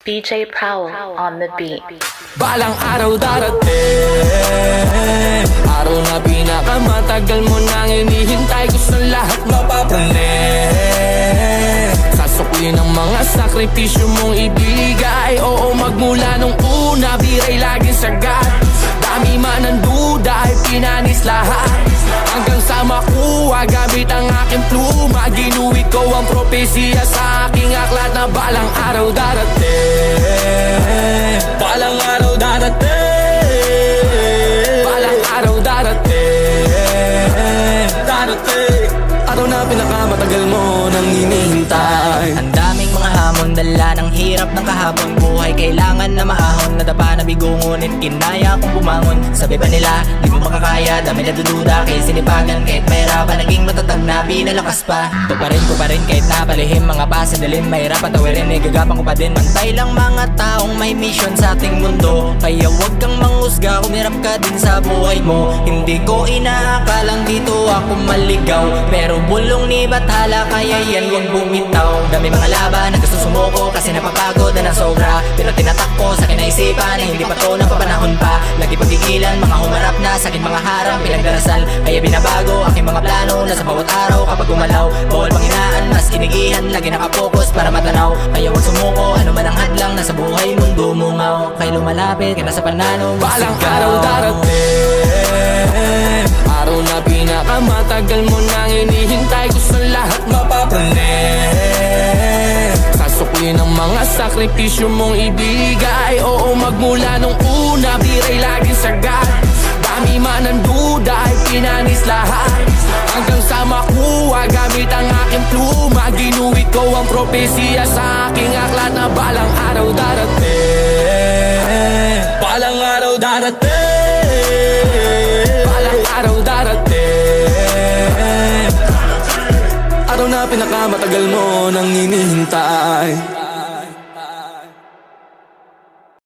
DJ Prowl on the beat. Balang araw darating, araw na pinakamatagal mo nang hinihintay. Gusto lahat mapapanin, sasuklin ang mga sakripisyo mong ibigay. Oo, magmula nung una, biray laging sagat. Dami man ang duda, ay pinanis lahat. Hanggang sa makuha, gamit ang aking pluma. Ginuwi ko ang propesya sa aking aklat na balang araw darating. Balang araw darating, balang araw darating, darating. Araw na pinakamatagal mo nang hinihintay. Ang daming mga hamon, dala ng hirap ng kahapon. Buhay kailangan na maahon, nadapa na bigo ngunit kinaya kong bumangon. Sabi ba nila, di mo makakaya, dami na dududa. Kaya sinipagan kahit mahirapan, naging matatag na pinalakas pa. Ko pa rin kahit napalihim, mga pasadalim. Mahirap at awirin, igagapang ko pa din. Mantay lang mga taong may mission sa ating mundo. Kaya wag kang manghusga kung hirap ka din sa buhay mo. Hindi ko inaakalang dito ako maligaw, pero bulong ni Bathala, kaya yan wag bumitaw. Dami mga laban na gusto sumuko kasi napapagod na ng sobra. Pero tinatakbo sa kinaisipan na hindi pa to napapanahon pa. Lagi pagigilan, mga humarap na sa akin mga harang pinagdarasal. Kaya binabago aking mga plano na sa bawat araw kapag gumalaw. Bawal panginaan, mas kinigihan, lagi nakapokus para matanaw. Kaya wag sumuko, ano man ang hadlang nasa buhay mundo mungaw. Kaya lumalapit ka na sa panalo. Balang araw darating, araw na pinakamatagal mo nang hinihintay. Gusto lahat mapapanin, sasuklin ang mga sakripisyo mong ibigay. Oo, magmula nung una, biray laging sagat. Dami man ang duda, ay pinanis lahat. Hanggang sa makuha, gamit ang aking pluma. Ginuwi ko ang propesya sa aking aklat na balang araw darating. Balang araw darating, balang araw darating. Araw na pinakamatagal mo nang hinihintay.